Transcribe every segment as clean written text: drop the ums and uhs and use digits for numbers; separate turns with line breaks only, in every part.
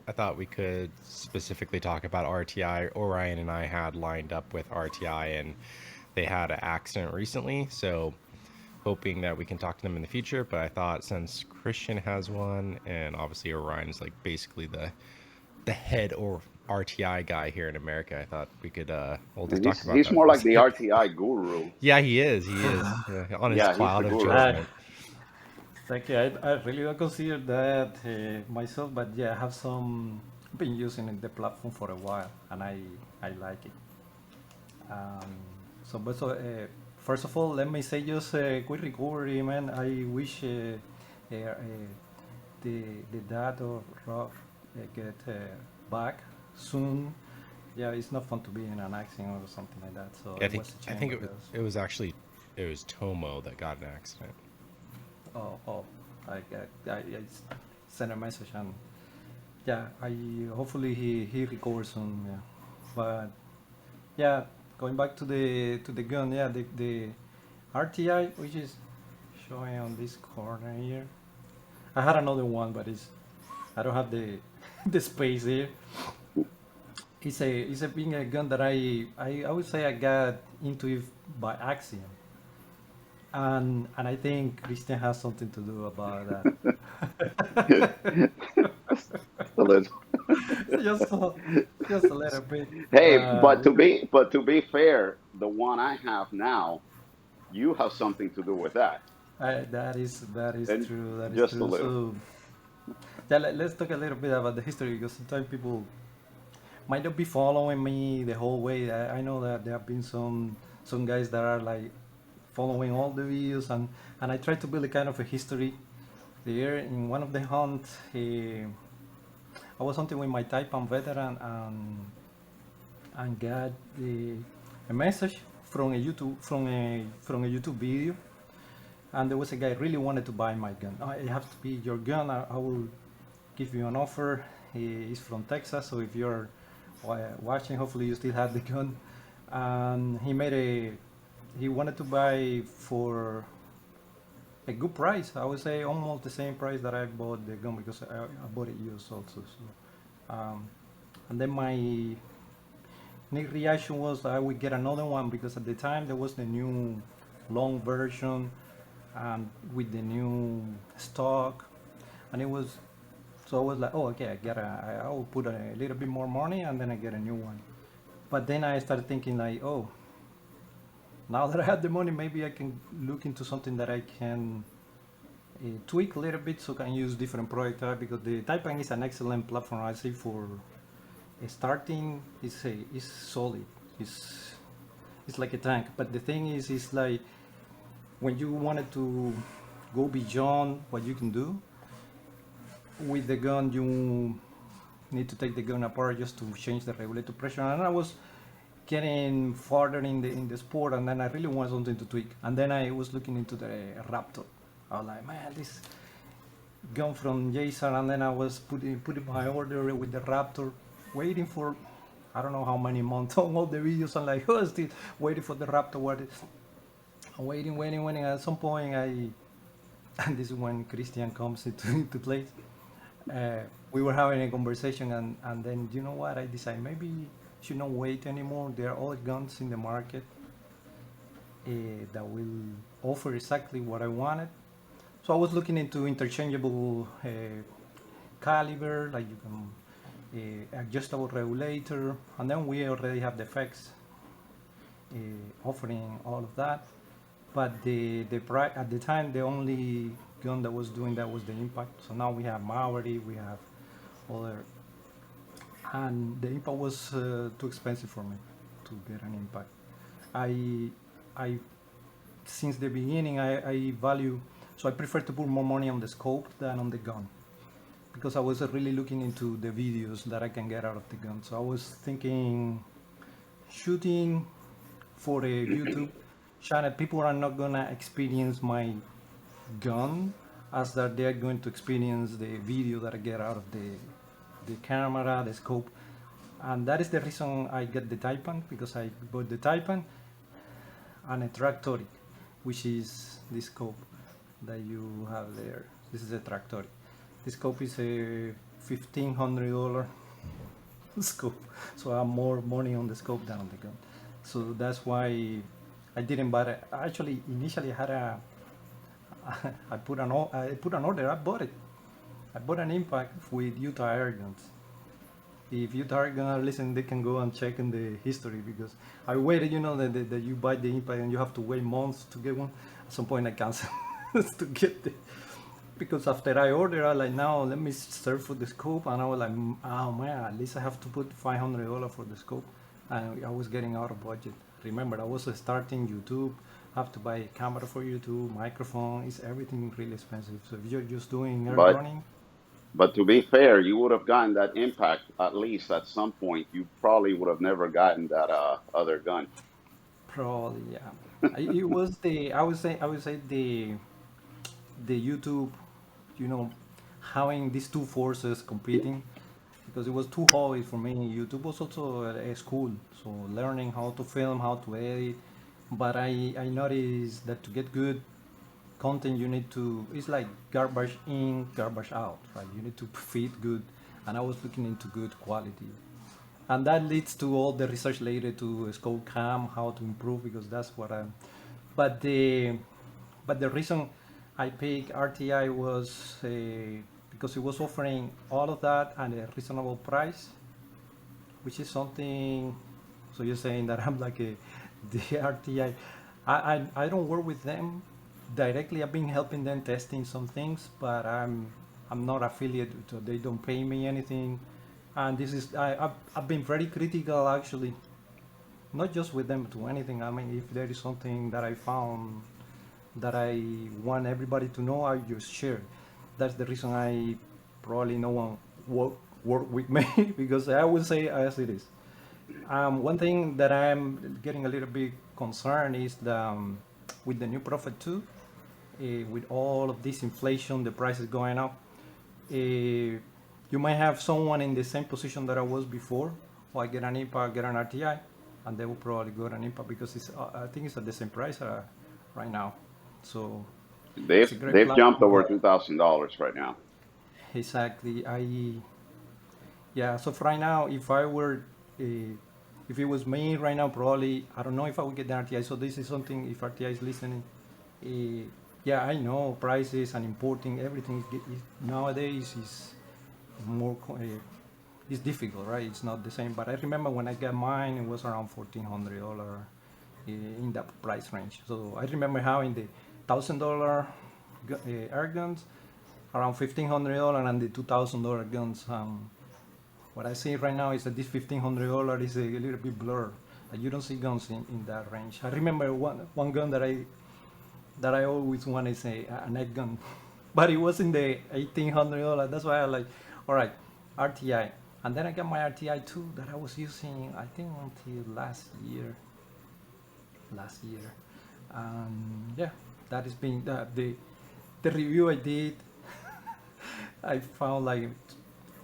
I thought we could specifically talk about RTI. Orion and I had lined up with RTI, and they had an accident recently, so hoping that we can talk to them in the future. But I thought since Christian has one, and obviously Orion's like basically the head or RTI guy here in America, I thought we could we'll just
And
talk about
he's
that
more
for a
like the
sec.
RTI guru.
Yeah, he is. He is on his
Yeah, he's the
cloud of
guru.
I,
judgment.
like I really don't consider that myself, but yeah, I have some been using the platform for a while, and I like it. Um, first of all, let me say just a quick recovery, man. I wish the the dad of Rob get back soon. Yeah, it's not fun to be in an accident or something like that. So
Yeah,
it was a
I
shame
think
because
it was actually it was Tomo that got an accident.
oh I sent a message and yeah, I hopefully he recovers soon. Yeah, but yeah, going back to the gun. Yeah, the RTI, which is showing on this corner here. I had another one, but it's I don't have the the space here. It's a being a gun that I would say I got into it by accident, and I think Christian has something to do about that.
A little.
just a, just a little bit.
Hey,
Uh, we,
but to be fair, the one I have now, you have something to do with that,
that is
and
true. That is
just a
true.
little.
So yeah, let's talk a little bit about the history because sometimes people might not be following me the whole way. I know that there have been some guys that are like following all the videos, and I try to build a kind of a history there. In one of the hunts, I was hunting with my Taipan veteran and got a message from a YouTube video, and there was a guy really wanted to buy my gun. Oh, it has to be your gun. I will give you an offer. He's from Texas, so if you're watching, hopefully you still have the gun. And he wanted to buy for a good price. I would say almost the same price that I bought the gun because I bought it used also. So, and then my next reaction was I would get another one because at the time there was the new long version and with the new stock, and it was so I was like, oh, okay, I will put a little bit more money and then I get a new one. But then I started thinking like, oh, now that I have the money, maybe I can look into something that I can tweak a little bit so I can use different product because the Taipan is an excellent platform I say for starting. It's solid. It's it's like a tank. But the thing is, it's like when you wanted to go beyond what you can do with the gun, you need to take the gun apart just to change the regulator pressure. And I was getting farther in the sport, and then I really wanted something to tweak. And then I was looking into the Raptor. I was like, man, this gun from Jason, and then I was putting my order with the Raptor, waiting for I don't know how many months on all the videos. I'm like, oh, still waiting for the Raptor. What is waiting. At some point, and this is when Christian comes into place. We were having a conversation, and then you know what? I decided maybe should not wait anymore. There are other guns in the market that will offer exactly what I wanted. So I was looking into interchangeable caliber, like you can adjustable regulator, and then we already have the effects offering all of that. But the price at the time, the only gun that was doing that was the Impact. So now we have Maori, we have other, and the Impact was too expensive for me to get an Impact. I I since the beginning I value, so I prefer to put more money on the scope than on the gun because I was really looking into the videos that I can get out of the gun. So I was thinking shooting for a YouTube channel, people are not gonna experience my gun as that they are going to experience the video that I get out of the camera, the scope, and that is the reason I get the Taipan because I bought the Taipan and a Tractoric, which is this scope that you have there. This is a Tractoric. This scope is a $1,500 scope. So I have more money on the scope than on the gun. So that's why I didn't buy it. Actually, initially I had a I put an order. I bought it. I bought an impact with Utah Airguns. If Utah Airgun are listening, they can go and check in the history because I waited. You know that you buy the impact and you have to wait months to get one. At some point, I canceled to get it because after I ordered, I like now let me search for the scope, and I was like, oh man, at least I have to put $500 for the scope, and I was getting out of budget. Remember, I was starting YouTube. Have to buy a camera for YouTube, microphone. It's everything really expensive. So if you're just doing air
But
running,
but to be fair, you would have gotten that impact at least at some point. You probably would have never gotten that other gun.
probably yeah. It was the I would say the YouTube, you know, having these two forces competing because it was too hard for me. YouTube was also a school, so learning how to film, how to edit. But I noticed that to get good content, you need to. It's like garbage in, garbage out, right? You need to feed good, and I was looking into good quality, and that leads to all the research later to scope cam, how to improve because that's what I'm. But the reason I picked RTI was because it was offering all of that at a reasonable price, which is something. So you're saying that I'm like the RTI. I don't work with them directly. I've been helping them testing some things, but I'm not affiliate, so they don't pay me anything. And this is I've been very critical actually, not just with them to anything. I mean, if there is something that I found that I want everybody to know, I just share. That's the reason I probably no one work with me because I will say as it is. One thing that I'm getting a little bit concerned is with the new Prophet 2, with all of this inflation, the prices going up. You might have someone in the same position that I was before. Or I get an impact, get an RTI, and they will probably go an impact because I think it's at the same price right now. So
They've
it's a great
they've jumped
platform.
over $2,000 right now.
Exactly. Yeah. So for right now, if it was me right now, probably I don't know if I would get the RTI. So this is something. If RTI is listening, uh, yeah, I know prices and importing everything nowadays is more. It's difficult, right? It's not the same. But I remember when I got mine, it was around $1,400 in that price range. So I remember having the $1,000 air guns, around $1,500, and the $2,000 guns. What I see right now is that this $1,500 is a little bit blurred. You don't see guns in that range. I remember one gun that I always wanted is a net gun, but it was in the $1,800. That's why I like, all right, RTI. And then I got my RTI too that I was using I think until last year. Yeah, that has been the review I did. I found like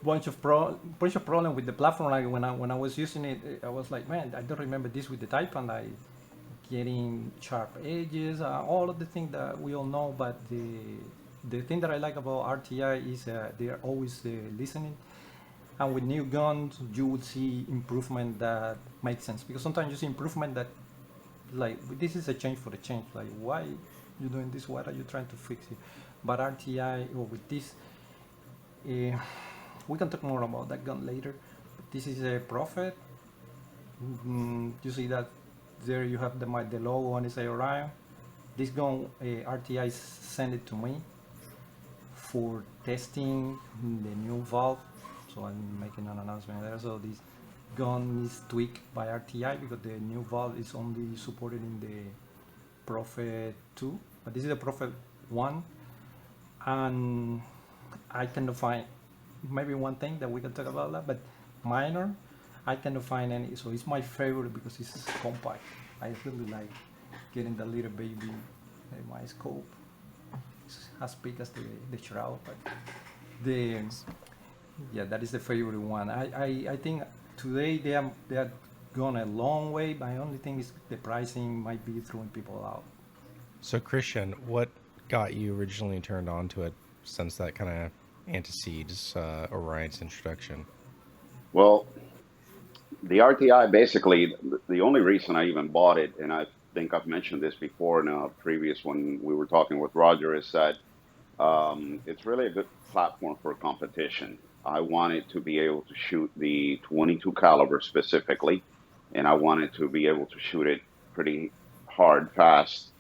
bunch of problem with the platform. Like when I was using it, I was like, man, I don't remember this with the type and like getting sharp edges, all of the things that we all know. But the thing that I like about RTI is they are always listening. And with new guns, you will see improvement that makes sense because sometimes you see improvement that like this is a change for the change. Like why you doing this? What are you trying to fix it? But RTI or with this, uh, we can talk more about that gun later. But this is a Prophet. You see that there you have the logo and it's a Orion. This gun RTI sent it to me for testing the new valve. So I'm making an announcement there. So this gun is tweaked by RTI because the new valve is only supported in the Prophet 2, but this is the Prophet 1, and I cannot find maybe one thing that we can talk about that, but minor, I cannot find any. So it's my favorite because it's compact. I really like getting the little baby in my scope. It's as big as the shroud, but the yeah, that is the favorite one. I think today they are gone a long way. My only thing is the pricing might be throwing people out.
So Christian, what got you originally turned on to it since that kind of antecedes Orion's introduction?
Well, the RTI basically, the only reason I even bought it, and I think I've mentioned this before in a previous when we were talking with Roger, is that it's really a good platform for competition. I wanted to be able to shoot the 22 caliber specifically, and I wanted to be able to shoot it pretty hard, fast,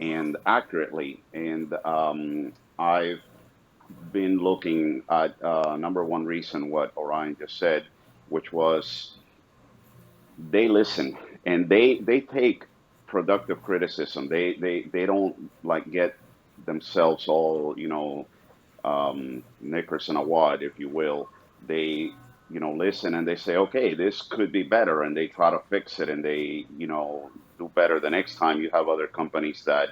and accurately. And I've been looking at number one reason what Orion just said, which was they listen and they take productive criticism. They don't like get themselves all knickers in a wad, if you will. They listen and they say, okay, this could be better, and they try to fix it, and they do better the next time. You have other companies that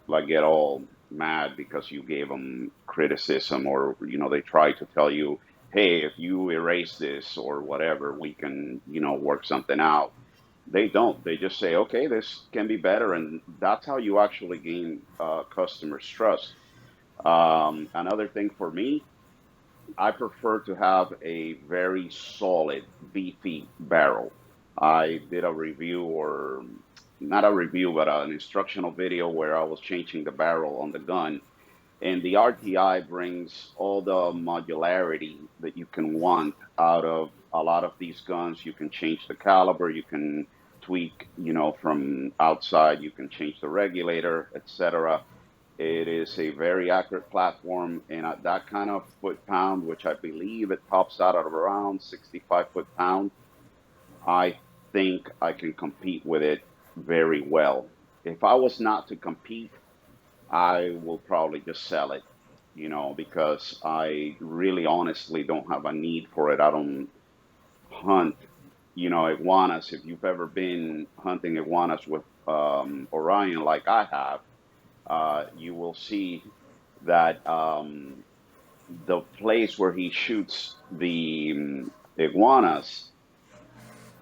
like get all mad because you gave them criticism, or they try to tell you, hey, if you erase this or whatever, we can work something out. They don't. They just say, okay, this can be better, and that's how you actually gain customers' trust. Another thing for me, I prefer to have a very solid, beefy barrel. I did a review, or not a review, but an instructional video where I was changing the barrel on the gun. And the RTI brings all the modularity that you can want out of a lot of these guns. You can change the caliber, you can tweak, from outside, you can change the regulator, etc. It is a very accurate platform, and at that kind of foot pound, which I believe it tops out at around 65 foot pound, I think I can compete with it very well. If I was not to compete, I will probably just sell it, because I really honestly don't have a need for it. I don't hunt, iguanas. If you've ever been hunting iguanas with Orion like I have, you will see that the place where he shoots the iguanas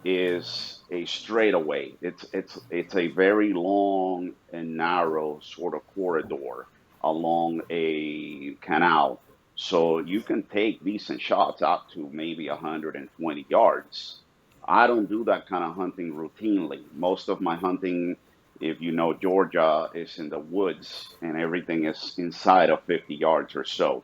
is a straightaway. It's a very long and narrow sort of corridor along a canal. So you can take decent shots out to maybe 120 yards. I don't do that kind of hunting routinely. Most of my hunting, if you know Georgia, is in the woods, and everything is inside of 50 yards or so.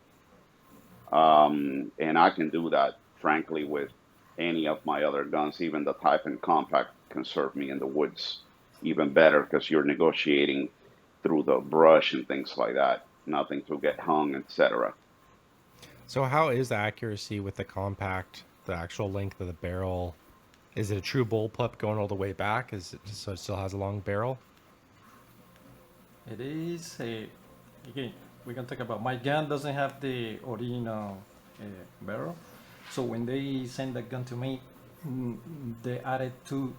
And I can do that, frankly, with any of my other guns. Even the Type and Compact can serve me in the woods even better, because you're negotiating through the brush and things like that. Nothing to get hung, etc.
So how is the accuracy with the compact, the actual length of the barrel? Is it a true bullpup going all the way back? Is it so it still has a long barrel?
It is a, again, we can talk about, my gun doesn't have the original barrel. So when they sent the gun to me, they added two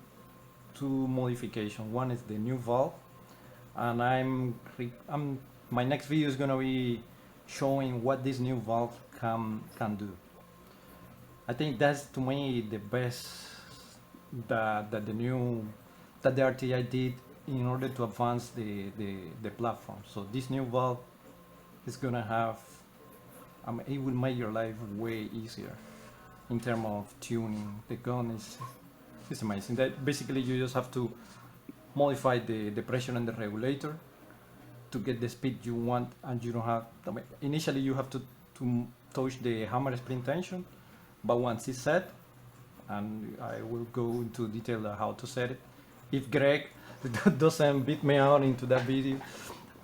modifications. One is the new valve, and I'm my next video is gonna be showing what this new valve can do. I think that's, to me, the best that the new that the RTI did in order to advance the platform. So this new valve is gonna have, it will make your life way easier in terms of tuning. The gun is amazing. That basically you just have to modify the pressure and the regulator to get the speed you want, and you don't have, initially you have to touch the hammer spring tension, but once it's set, and I will go into detail how to set it if Greg doesn't beat me out into that video.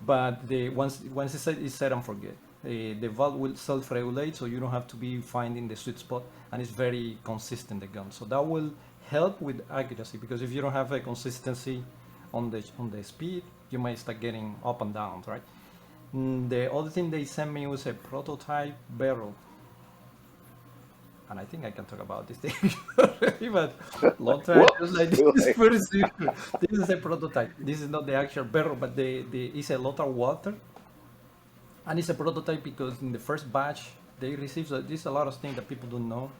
But once it's set and forget. The valve will self-regulate, so you don't have to be finding the sweet spot, and it's very consistent, the gun. So that will help with accuracy, because if you don't have a consistency on the speed, you might start getting up and down, right? The other thing they sent me was a prototype barrel, and I think I can talk about this thing already, but long time, just like this is pretty secret. This is a prototype. This is not the actual barrel, but it's a lot of water, and it's a prototype because in the first batch they received, this is a lot of things that people don't know.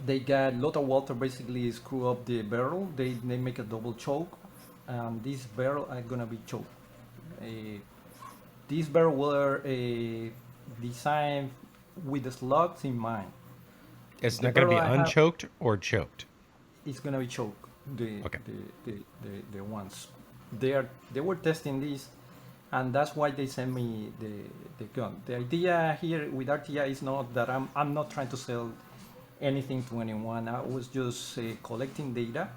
They got a lot of water, basically screw up the barrel. They make a double choke, and this barrel are gonna be choked. these barrels were designed with the slugs in mind.
It's
The
not going to
barrel
be
I have
unchoked or choked.
is gonna be choke. The
Okay.
the, the ones they were testing this, and that's why they sent me the gun. The idea here with RTI is not that I'm not trying to sell anything to anyone. I was just collecting data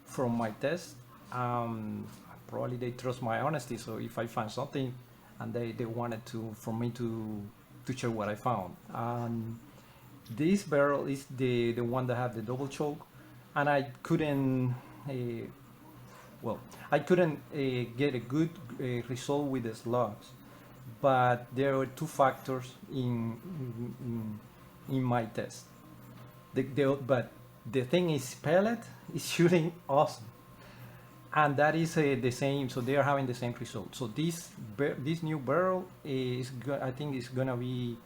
from my test. Probably they trust my honesty. So if I find something, and they wanted to for me to share what I found. This barrel is the one that had the double choke, and I couldn't well I couldn't get a good result with the slugs, but there were two factors in my test. But the thing is, pellet is shooting awesome, and that is the same. So they are having the same result. So this new barrel I think is gonna be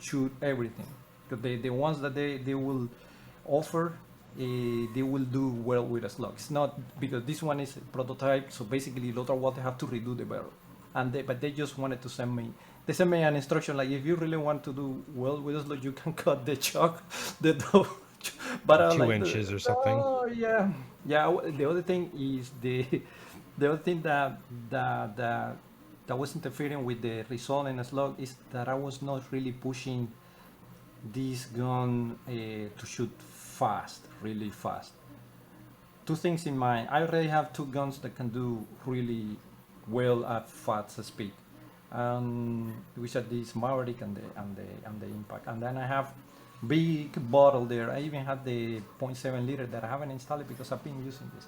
shoot everything. Because the ones that they will offer, they will do well with a slug. It's not because this one is a prototype. So basically, Lothar Water have to redo the barrel, but they just wanted to send me. They sent me an instruction like, if you really want to do well with a slug, you can cut the chuck, the dough. But I was
Two
like,
inches or something.
oh yeah, yeah. The other thing is the other thing that was interfering with the result in a slug is that I was not really pushing this gun to shoot fast, really fast. Two things in mind. I already have two guns that can do really well at fast speed, which are this Maverick and the Impact. And then I have big bottle there. I even have the point .7 liter that I haven't installed because I've been using this.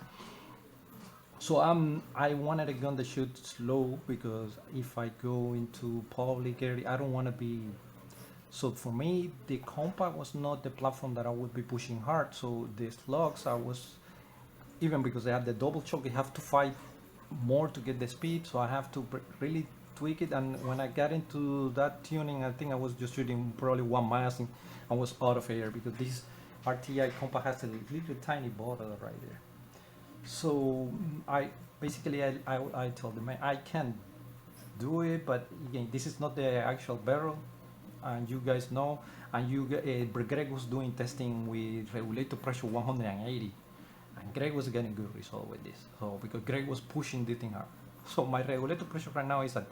So I wanted a gun that shoots slow because if I go into public area, I don't want to be. So for me, the compact was not the platform that I would be pushing hard. So the slugs, I was, even because they have the double choke, you have to fight more to get the speed. So I have to really tweak it. And when I got into that tuning, I think I was just shooting probably 1 mile and I was out of air because this RTI compact has a little tiny bottle right there. So I basically I told them I can do it, but again, this is not the actual barrel, and you guys know. And Greg was doing testing with regulator pressure 180, and Greg was getting good result with this. So because Greg was pushing the thing hard, so my regulator pressure right now is at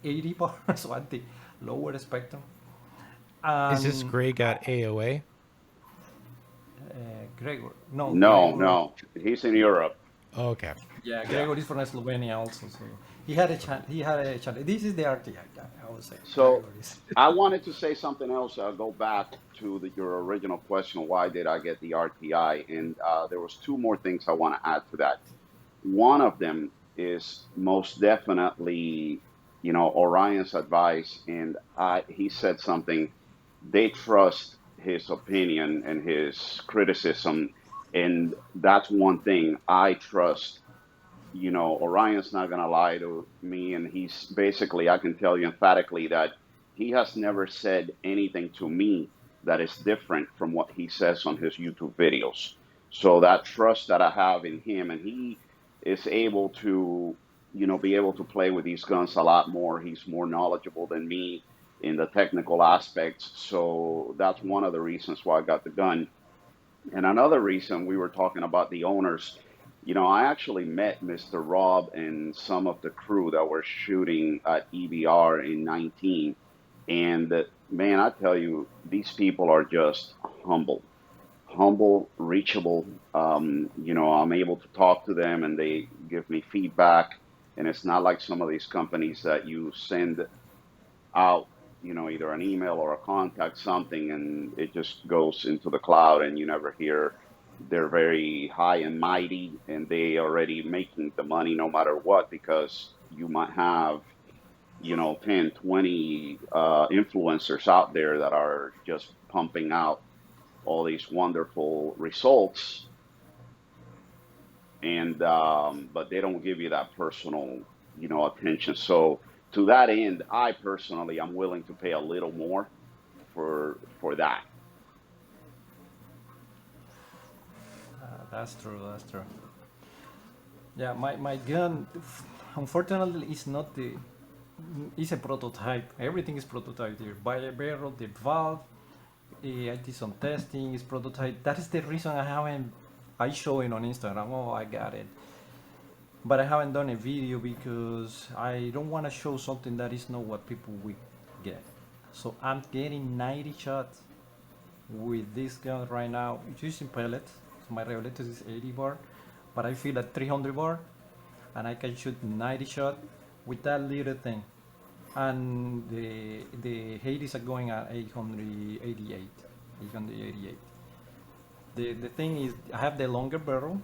80 bars, so at the lower spectrum.
Is this
And
Greg at AOA?
Gregor, no
No,
Gregor.
no, he's in Europe.
Okay.
Yeah,
Yeah.
Gregor is from Slovenia also. So he had a chance. He had a chance. This is the RTI guy, I would say.
So
Gregor is.
I wanted to say something else. I'll go back to your original question. Why did I get the RTI? And there was two more things I want to add to that. One of them is most definitely, Orion's advice, and he said something. They trust his opinion and his criticism, and that's one thing I trust. Orion's not going to lie to me. And he's basically, I can tell you emphatically that he has never said anything to me that is different from what he says on his YouTube videos. So that trust that I have in him, and he is able to, be able to play with these guns a lot more. He's more knowledgeable than me in the technical aspects. So that's one of the reasons why I got the gun. And another reason, we were talking about the owners. I actually met Mr. Rob and some of the crew that were shooting at EBR in 19. And man, I tell you, these people are just humble, reachable. I'm able to talk to them and they give me feedback. And it's not like some of these companies that you send out, either an email or a contact something, and it just goes into the cloud and you never hear. They're very high and mighty, and they already making the money no matter what, because you might have, 10, 20 influencers out there that are just pumping out all these wonderful results, and but they don't give you that personal, attention. So to that end, I personally, I'm willing to pay a little more for that.
That's true. That's true. Yeah, my gun, unfortunately, is not it's a prototype. Everything is prototype here. By a barrel, the valve. I did some testing. It's prototype. That is the reason I haven't. I show it on Instagram. Oh, I got it. But I haven't done a video because I don't want to show something that is not what people will get. So I'm getting 90 shots with this gun right now. It's using pellets. So my regulator is 80 bar, but I feel at 300 bar, and I can shoot 90 shot with that little thing. And the Hades are going at 888. 888. The thing is, I have the longer barrel.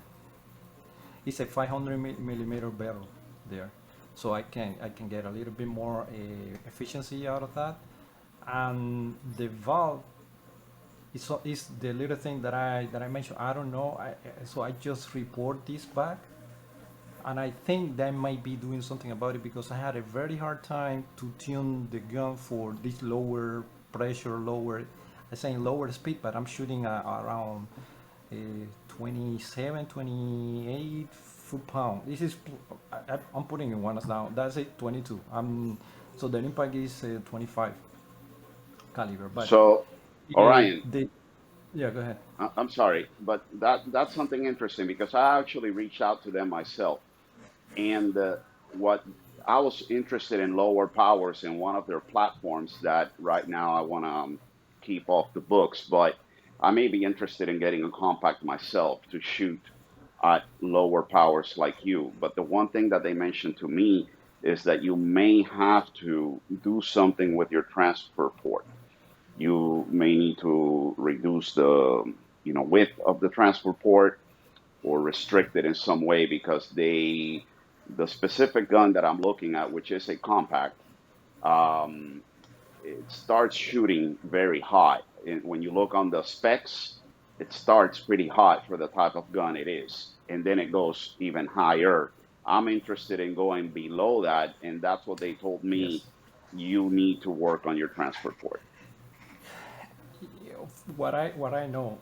It's a 500 millimeter barrel there, so I can get a little bit more efficiency out of that. And the valve is the little thing that I mentioned. I don't know. So I just report this back, and I think they might be doing something about it because I had a very hard time to tune the gun for this lower pressure, lower. I'm saying lower speed, but I'm shooting around 27, 28 foot-pound. This is I'm putting Iguanas down. That's it, 22. So the impact is 25 caliber, but
So, Orion,
the yeah, go ahead.
I'm sorry, but that's something interesting because I actually reached out to them myself, and what I was interested in lower powers in one of their platforms that right now I want to keep off the books, but I may be interested in getting a compact myself to shoot at lower powers like you. But the one thing that they mentioned to me is that you may have to do something with your transfer port. You may need to reduce the width of the transfer port or restrict it in some way because the specific gun that I'm looking at, which is a compact, um, it starts shooting very hot. And when you look on the specs, it starts pretty hot for the type of gun it is, and then it goes even higher. I'm interested in going below that, and that's what they told
Yes.
me. You need to work on your transfer port.
What I know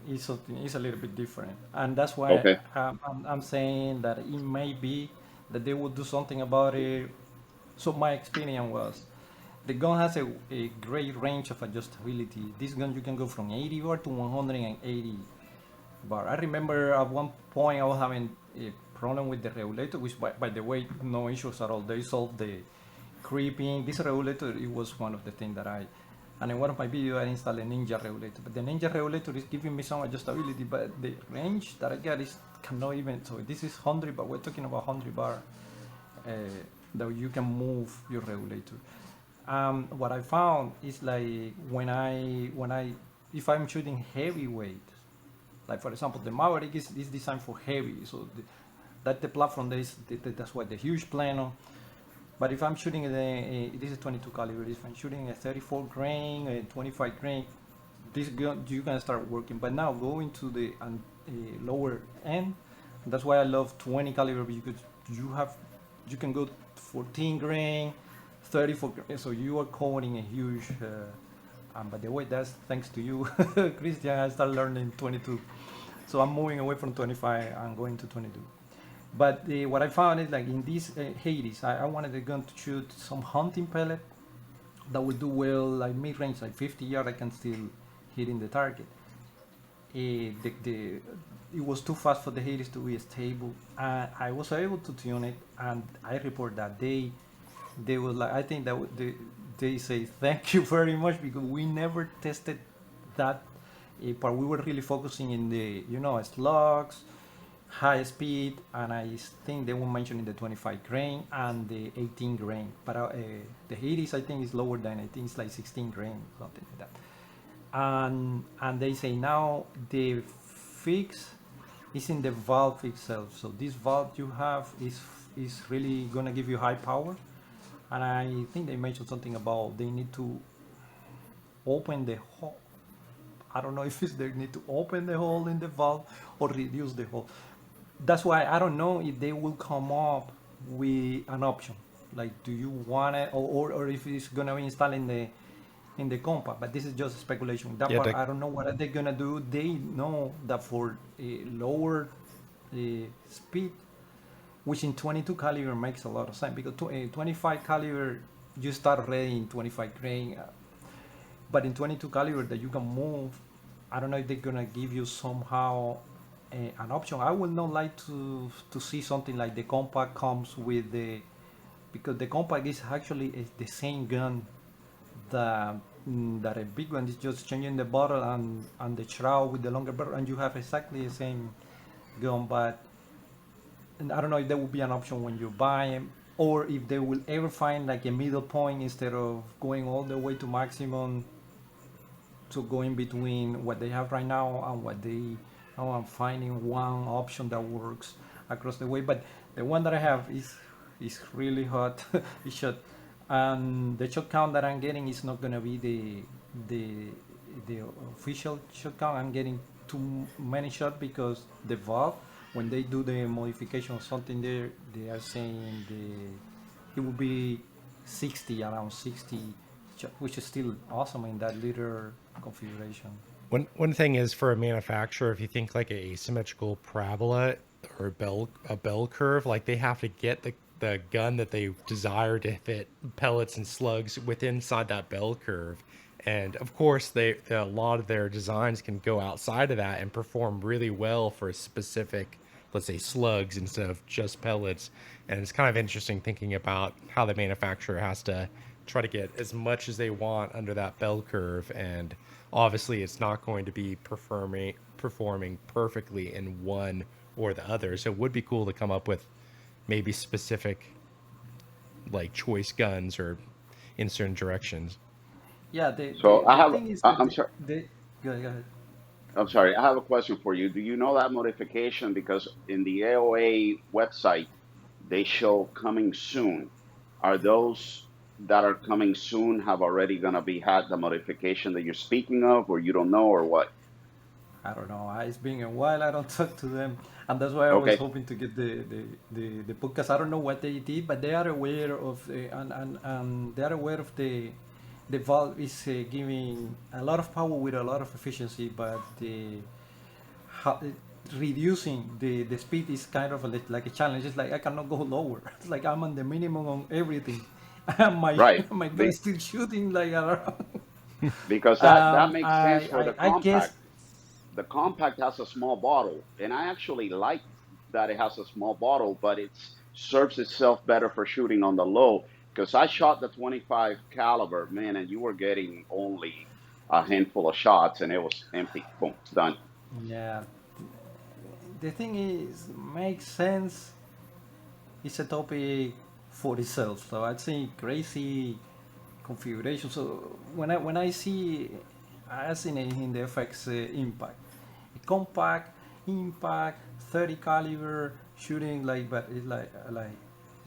is something is a little bit different, and that's why
Okay.
I'm saying that it may be that they will do something about it. So my experience was the gun has a great range of adjustability. This gun you can go from 80 bar to 180 bar. I remember at one point I was having a problem with the regulator, which by the way, no issues at all. They solved the creeping. This regulator, it was one of the things that and in one of my videos I installed a Ninja regulator. But the Ninja regulator is giving me some adjustability, but the range that I get is cannot even, so this is 100, but we're talking about 100 bar uh, that you can move your regulator. What I found is like when I if I'm shooting heavyweight, like for example, the Maverick is designed for heavy, so that the platform that's why the huge plano. But if I'm shooting this is 22 caliber. If I'm shooting a 34 grain, a 25 grain, this gun you can start working. But now going to the lower end, that's why I love 20 caliber because you can go 14 grain, 34 grain. So you are covering a huge. By the way, that's thanks to you, Christian. I started learning 22, so I'm moving away from 25 and going to 22. But what I found is like in these Hades, I wanted the gun to shoot some hunting pellet that would do well, like mid range, like 50 yards. I can still hitting the target. It was too fast for the Hades to be stable, and I was able to tune it. And I report that they were like, I think that they say thank you very much because we never tested that part. We were really focusing in the slugs, high speed, and I think they were mentioning the 25 grain and the 18 grain. But the Hades I think is lower than, I think it's like 16 grain, something like that. And they say now the fix is in the valve itself. So this valve you have is really gonna give you high power. And I think they mentioned something about they need to open the hole. I don't know if it's they need to open the hole in the valve or reduce the hole. That's why I don't know if they will come up with an option. Like, do you want it, or if it's gonna be installed in the compact? But this is just speculation. That
Yeah,
part I don't know what are they gonna do. They know that for a lower speed, which in 22 caliber makes a lot of sense because 25 caliber you start already in 25 grain, but in 22 caliber that you can move. I don't know if they're gonna give you somehow an option. I would not like to see something like the compact comes with the, because the compact is actually the same gun that that a big one is just changing the barrel and the shroud with the longer barrel, and you have exactly the same gun. But and I don't know if there will be an option when you buy them, or if they will ever find like a middle point instead of going all the way to maximum, to go in between what they have right now and what they. Now I'm finding one option that works across the way, but the one that I have is really hot. It's shot, and the shot count that I'm getting is not gonna be the the official shot count. I'm getting too many shots because the valve, when they do the modification of something there, they are saying it will be 60, around 60, which is still awesome in that little configuration.
One thing is, for a manufacturer, if you think like a asymmetrical parabola or a bell curve, like they have to get the gun that they desire to fit pellets and slugs with inside that bell curve. And of course, a lot of their designs can go outside of that and perform really well for specific, let's say, slugs instead of just pellets. And it's kind of interesting thinking about how the manufacturer has to try to get as much as they want under that bell curve. And obviously, it's not going to be performing perfectly in one or the other. So it would be cool to come up with maybe specific like choice guns or in certain directions.
Yeah,
So I
the
have,
thing is that
I'm sorry.
go ahead.
I'm sorry. I have a question for you. Do you know that modification? Because in the AOA website, they show coming soon. Are those that are coming soon have already gonna be had the modification that you're speaking of, or you don't know, or what?
I don't know. It's been a while. I don't talk to them, and that's why I was
Okay.
hoping to get the podcast. I don't know what they did, but they are aware of and they are aware of the valve is giving a lot of power with a lot of efficiency, but ha, reducing the speed is kind of like a challenge. It's like I cannot go lower. It's like I'm on the minimum on everything. And my
Right.
my gun is still shooting like around.
Because that makes sense for the
I guess
compact. The compact has a small bottle, and I actually like that it has a small bottle, but it serves itself better for shooting on the low. Because I shot the 25 caliber, man, and you were getting only a handful of shots, and it was empty. Boom, done.
yeah. The thing is, makes sense. It's a topic for itself. So I'd say crazy configuration. So when I see, I seen it in the FX impact, a compact impact 30 caliber shooting like, but it's like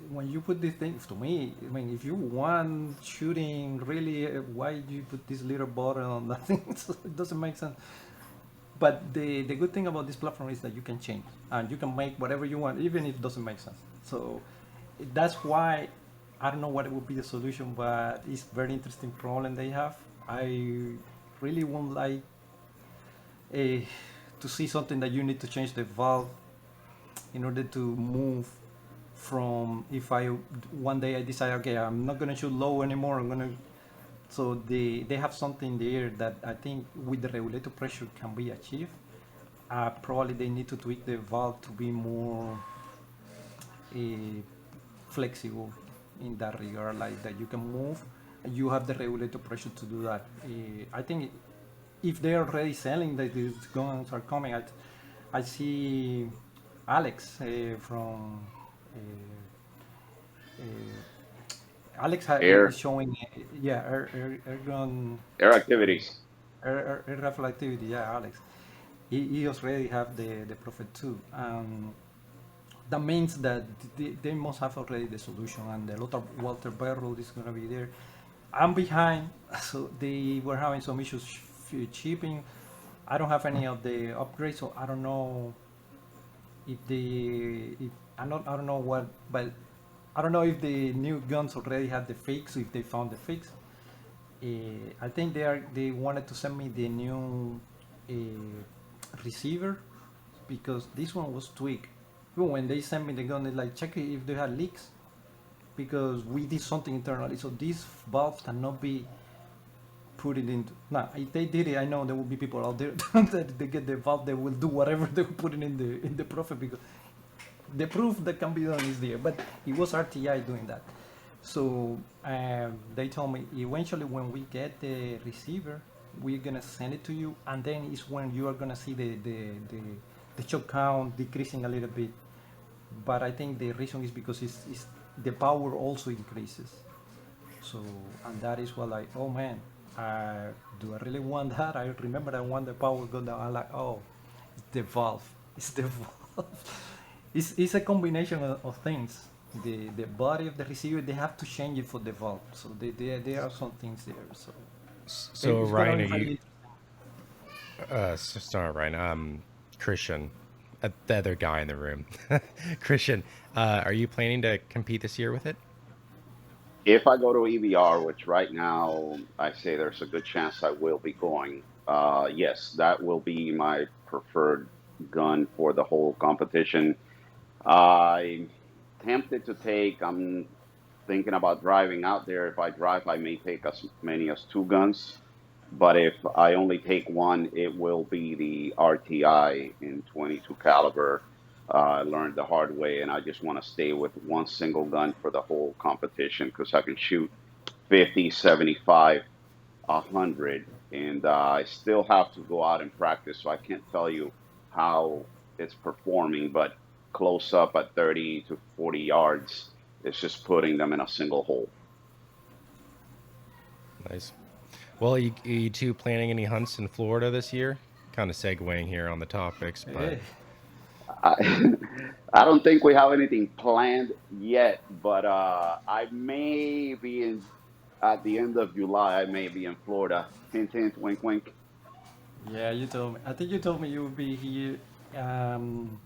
when you put these things to me. I mean, if you want shooting really, why do you put this little bottle on that thing? It doesn't make sense. But the good thing about this platform is that you can change and you can make whatever you want, even if it doesn't make sense. So that's why I don't know what would be the solution, but it's very interesting problem they have. I really won't like uh, to see something that you need to change the valve in order to move from, if I one day I decide, okay, I'm not gonna shoot low anymore, I'm gonna, so they have something there that I think with the regulator pressure can be achieved. Probably they need to tweak the valve to be more uh, flexible in that regard, like that you can move. You have the regulator pressure to do that. I think if they're already selling that these guns are coming, I see Alex from uh, is
Air,
showing, yeah, Airgun
air activities.
air rifle activity. Yeah, Alex. He already have the Prophet 2. That means that they must have already the solution, and the Walter Barrel is going to be there. I'm behind, so they were having some issues shipping. I don't have any of the upgrades, so I don't know if if I don't know what, but I don't know if the new guns already have the fix, if they found the fix. I think they wanted to send me the new receiver because this one was tweaked. when they send me the gun, it's like check if they had leaks because we did something internally. So this valve cannot be put it into. Now, if they did it, I know there will be people out there that they get the valve. They will do whatever they put it in the Prophet because the proof that can be done is there. But it was RTI doing that. So they told me eventually when we get the receiver, we're gonna send it to you, and then it's when you are gonna see the choke count decreasing a little bit. But I think the reason is because it's the power also increases. So and that is what like, oh man, do I really want that? I remember I want the power go down. I'm like, oh, it's the valve. It's the valve. It's a combination of things. The body of the receiver, they have to change it for the valve. So there are some things there. So
So
it's gonna
Ryan,
be
are you?
very
Sorry, Ryan. Christian, the other guy in the room. Christian, are you planning to compete this year with it?
If I go to EBR, which right now I say there's a good chance I will be going, yes, that will be my preferred gun for the whole competition. I'm tempted to take, I'm thinking about driving out there. If I drive, I may take as many as two guns. But if I only take one, it will be the RTI in 22 caliber. I learned the hard way, and I just want to stay with one single gun for the whole competition because I can shoot 50, 75, 100, and I still have to go out and practice. So I can't tell you how it's performing, but close up at 30 to 40 yards, it's just putting them in a single hole.
Nice. Well, are you two planning any hunts in Florida this year? Kind of segueing here on the topics, but
hey,
I, I don't think we have anything planned yet, but I may be in at the end of July. I may be in Florida. Hint, hint, wink, wink.
yeah, you told me. I think you told me you would be here. Um,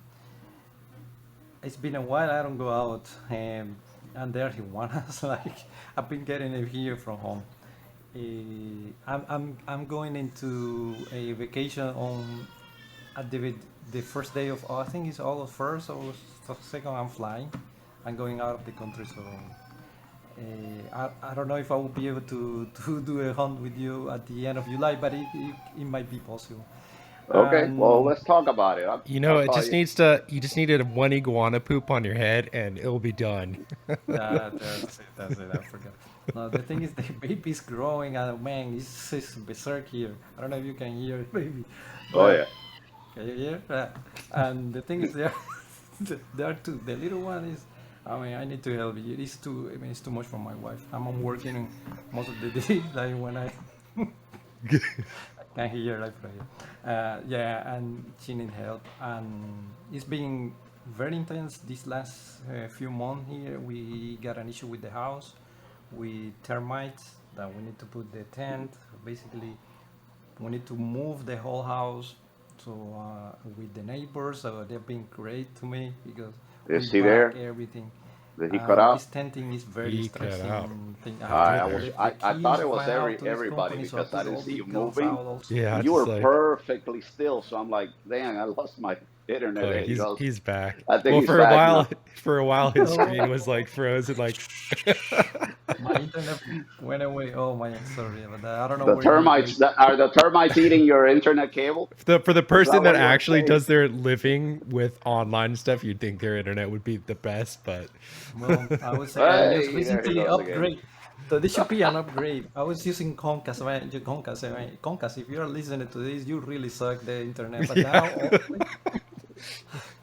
it's been a while. I don't go out, and there he wants like I've been getting it here from home. I'm going into a vacation on at the first day of I think it's August 1st or second. I'm flying. I'm going out of the country, so I don't know if I will be able to do a hunt with you at the end of July, but it might be possible.
Okay, well,
And
let's talk about it.
you know,
I'll
it
call
just
you.
needs to. You just needed one iguana poop on your head, and it'll be done.
that's it. That's it. I forgot. No, the thing is, the baby's growing, and man, it's berserk here. I don't know if you can hear it, baby,
Oh
but
yeah.
can you hear? And the thing is, there, there are two. The little one is. I mean, I need to help you. It's too. I mean, it's too much for my wife. I'm working most of the day, like when I can hear like from here. Yeah, and she need help, and it's been very intense this last few months here. We got an issue with the house, with termites that we need to put the tent. Basically, we need to move the whole house. So with the neighbors, they've been great to me because we
Is he
back
there?
everything.
Did he cut
This
out?
tenting is very
He cut out.
stressing thing. I have
After
to
I was
there.
leave the
I thought
keys,
it was
find out to this
everybody
company, so I
because I
put
didn't
all
see
the
you
guns
moving,
out also.
Yeah,
and
it's
you
just
were
like,
perfectly still. So I'm like, dang, I lost my internet.
oh,
And he goes,
he's back.
I think
Well,
he's back now.
for a while, his screen was like frozen. Like
My internet went away. Oh my, sorry about that. I don't know
The
where he went.
termites that are the termites eating your internet cable?
for the
Is that
person that
what you were
actually
saying?
does their living with online stuff, you'd think their internet would be the best, but
Well, I was saying I just
Hey, there he
recently
goes again.
upgrade. So this should be an upgrade. I was using Comcast. Comcast, if you're listening to this, you really suck the internet. But
yeah.
now, hopefully,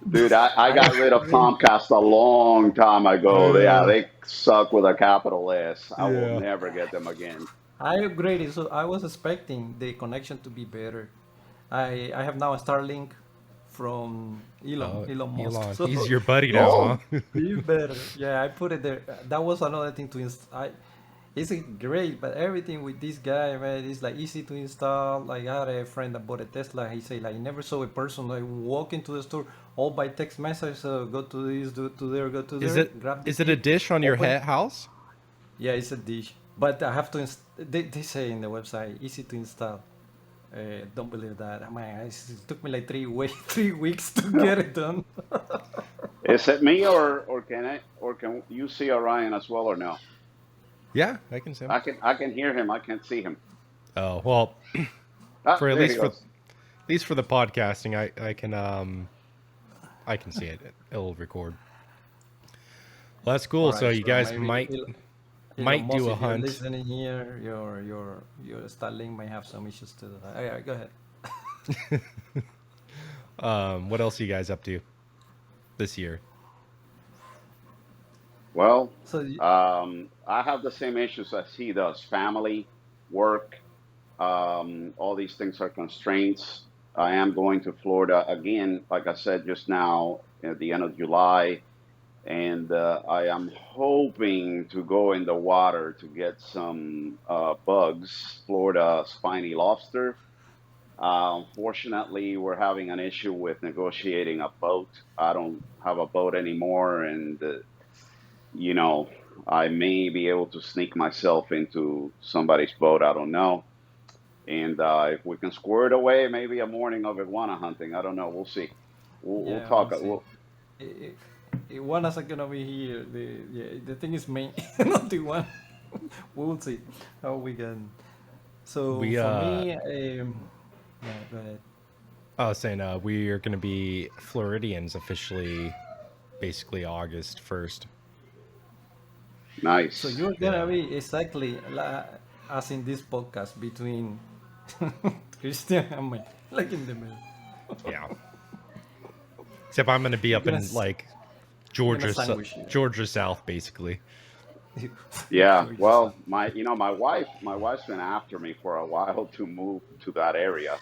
Dude, I
I
got rid of
upgrade.
Comcast a long time ago. Yeah,
Uh,
they suck with a capital S. I will
yeah.
never get them again.
I upgraded, so I was expecting the connection to be better. I have now a Starlink from
Oh,
Elon Musk.
Elon, he's
So
your buddy
Oh,
now, huh?
be better. Yeah, I put it there. That was another thing to install. It's great, but everything with this guy, man, is like easy to install. Like I had a friend that bought a Tesla. He said like never saw a person like walk into the store all by text message. Go to this, go to there, go to
Is
there,
it
grab the
is it a
key,
dish on your
open.
house?
Yeah, it's a dish, but I have to. They say in the website easy to install. Don't believe that. Man, it took me like 3 weeks to get it done.
Is it me or can you see Orion as well or no?
Yeah, I can see him.
I can hear him. I can't see him.
Oh well,
Ah,
for
there he goes.
at least for the podcasting, I can see it. It'll record. Well, that's
All
cool. So
right,
you
so
guys
maybe Elon
might
Musk,
do a
if you're
hunt.
listening here, your Starlink may have some issues too. All right, go ahead.
What else are you guys up to this year?
Well,
So you,
I have the same issues as he does. Family, work, all these things are constraints. I am going to Florida again, like I said just now, at the end of July, and I am hoping to go in the water to get some bugs, Florida spiny lobster. Unfortunately, we're having an issue with negotiating a boat. I don't have a boat anymore, and you know, I may be able to sneak myself into somebody's boat. I don't know. And if we can square it away, maybe a morning of iguana hunting. I don't know. We'll see. We'll
yeah,
talk.
we'll see. I- Iguana's are gonna be here. The thing is main, not the one. We'll see how we can. So
We
for me, yeah, go ahead.
I was saying we are going to be Floridians officially, basically August 1st.
So
Nice.
you're gonna
Yeah,
be exactly as in this podcast between Christian and me, like in the middle.
yeah. Except I'm going to be
We're
up
gonna
in like
we're gonna sandwich
Georgia South, basically.
you.
Yeah.
Enjoy yourself.
Well, my wife's been after me for a while to move to that area.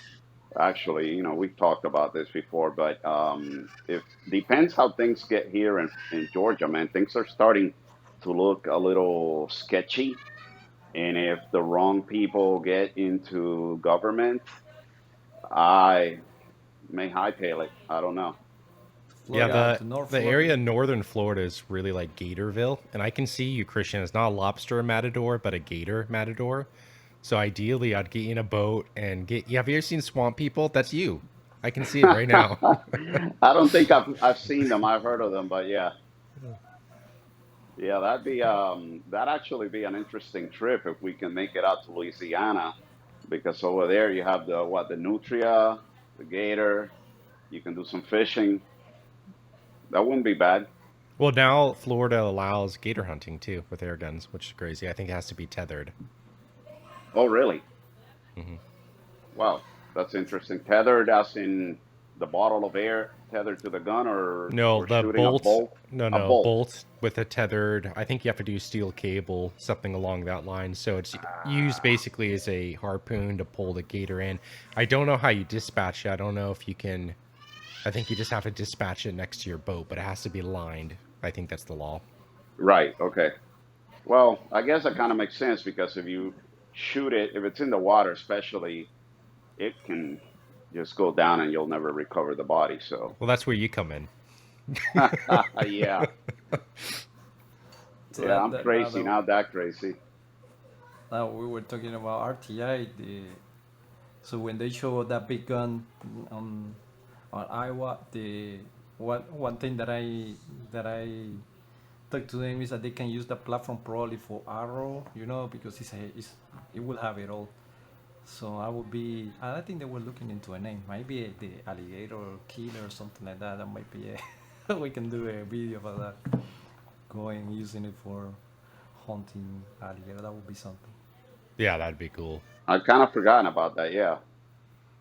Actually, we've talked about this before, but if depends how things get here in Georgia, man. Things are starting to look a little sketchy, and if the wrong people get into government, I may hightail it. I don't know.
Yeah,
Florida to North
the
Florida.
area in northern Florida is really like Gatorville, and I can see you, Christian. It's not a lobster matador, but a gator matador. So ideally, I'd get you in a boat and get. Yeah, have you ever seen Swamp People? That's you. I can see it right now.
I don't think I've seen them. I've heard of them, but yeah, yeah, that'd actually be an interesting trip if we can make it out to Louisiana, because over there you have the nutria, the gator. You can do some fishing. That wouldn't be bad.
Well, now Florida allows gator hunting too with air guns, which is crazy. I think it has to be tethered.
Oh, really?
Hmm.
Wow, that's interesting. Tethered as in the bottle of air tethered to the gun,
No,
or
the
shooting a
bolt.
bolt?
No,
A
no,
bolt.
bolt with a tethered. I think you have to do steel cable, something along that line. So it's used basically as a harpoon to pull the gator in. I don't know how you dispatch it. I don't know if you can. I think you just have to dispatch it next to your boat, but it has to be lined. I think that's the law.
Right. Okay. Well, I guess that kind of makes sense because if you shoot it, if it's in the water, especially, it can just go down and you'll never recover the body. So,
Well, that's where you come in.
yeah,
So
yeah, I'm
that
crazy, not that crazy.
now we were talking about RTI. So when they show that big gun on on Iowa, the one thing that I talk to them is that they can use the platform probably for arrow, because it will have it all. So I think they were looking into a name, maybe the alligator killer or something like that. That might be we can do a video about that, going using it for hunting alligator. That would be something.
Yeah, that'd be cool.
I've kind of forgotten about that. Yeah,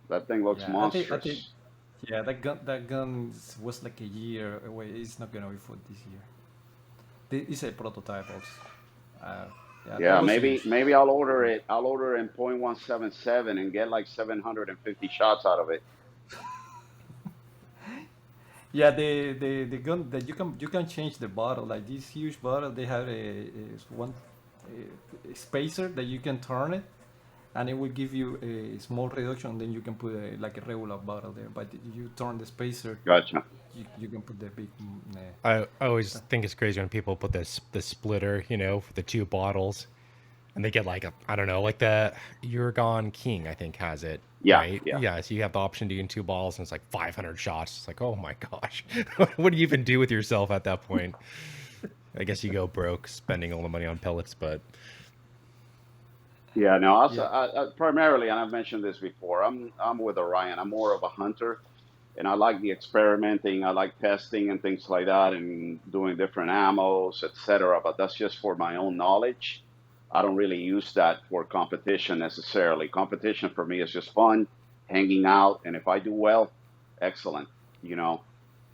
that thing looks
Yeah, I think
monstrous.
yeah, was like a year away. It's not gonna be for this year. It's a prototype also. Uh, yeah, that
Yeah,
was
maybe
huge.
maybe I'll order it. I'll order it in .177 and get like 750 shots out of it.
Yeah, the gun that you can change the bottle, like this huge bottle. They have a spacer that you can turn it, and it will give you a small reduction. Then you can put like a regular bottle there. But you turn the spacer,
Gotcha.
you can put the big.
I always think it's crazy when people put this splitter, for the two bottles, And they get like I don't know, like the Uragon King, I think, has it,
Yeah,
right?
yeah.
Yeah, so you have the option to do in 2 balls, and it's like 500 shots. It's like, oh my gosh, what do you even do with yourself at that point? I guess you go broke spending all the money on pellets, but
Yeah, no, also,
Yeah.
primarily, and I've mentioned this before, I'm with Orion. I'm more of a hunter, and I like the experimenting. I like testing and things like that, and doing different ammos, etc. But that's just for my own knowledge. I don't really use that for competition necessarily. Competition for me is just fun, hanging out, and if I do well, excellent, you know.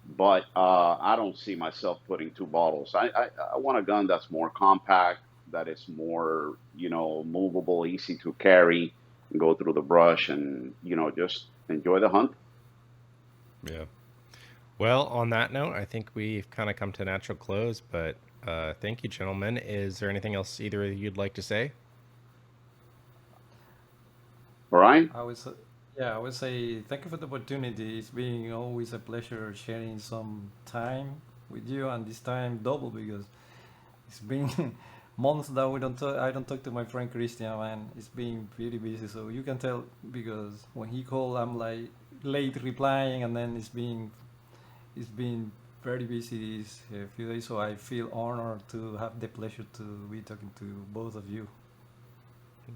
But I don't see myself putting 2 bottles. I want a gun that's more compact, that is more, movable, easy to carry, and go through the brush, and just enjoy the hunt.
yeah. Well, on that note, I think we've kind of come to a natural close, but thank you, gentlemen. Is there anything else either of you'd like to say?
Brian?
I would say, yeah, I would say thank you for the opportunity. It's been always a pleasure sharing some time with you, and this time double because it's been months that we don't talk. I don't talk to my friend Christian, man. It's been pretty busy, so you can tell because when he called, I'm like late replying, and then it's been very busy these few days. So I feel honored to have the pleasure to be talking to both of you.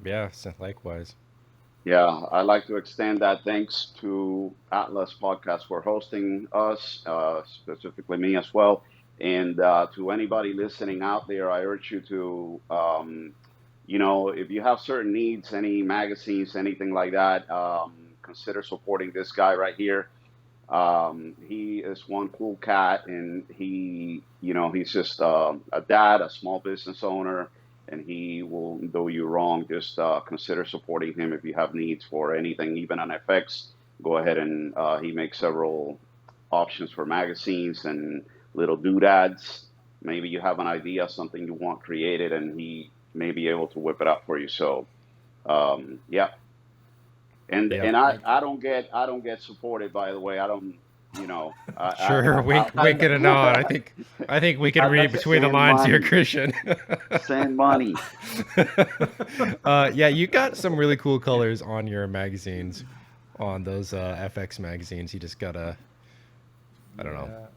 Yeah, so likewise.
Yeah, I'd like to extend that thanks to Atlas Podcast for hosting us, specifically me as well. And to anybody listening out there, I urge you to, if you have certain needs, any magazines, anything like that, consider supporting this guy right here. He is one cool cat, and he's just a dad, a small business owner, and he will do you wrong. Just consider supporting him if you have needs for anything, even on FX. Go ahead, and he makes several options for magazines and little doodads. Maybe you have an idea, something you want created, and he may be able to whip it up for you. So, yeah, and
Yeah.
and I
Thank you.
I don't get supported, by the way. I don't,
Sure, wink,
And
wink and a nod. I think we can
and
read
that's
between the
send
lines here,
money,
Christian.
send money.
Yeah, you got some really cool colors on your magazines, on those FX magazines. You just gotta, I don't know,
yeah.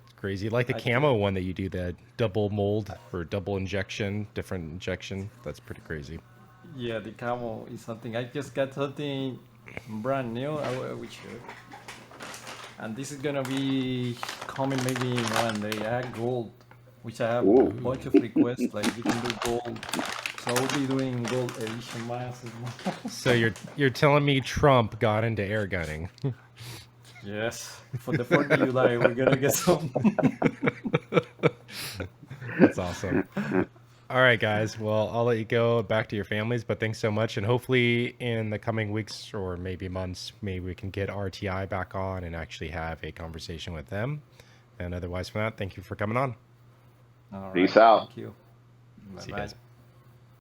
it's crazy. Like the
I can
camo one that you do, the double mold or double injection, different injection. That's pretty crazy.
Yeah, the camo is something. I just got something brand new, which and this is gonna be coming maybe in one day. I have gold, which I have a
Ooh,
bunch of requests. Like you can do gold, so I will be doing gold edition miles as well.
So you're telling me Trump got into air gunning?
Yes, for the 4th of July, we're gonna get some.
That's awesome. All right, guys. Well, I'll let you go back to your families, but thanks so much. And hopefully, in the coming weeks or maybe months, maybe we can get RTI back on and actually have a conversation with them. And otherwise, from that, thank you for coming on.
All
peace
right,
out.
thank you. Bye
See you
bye.
guys.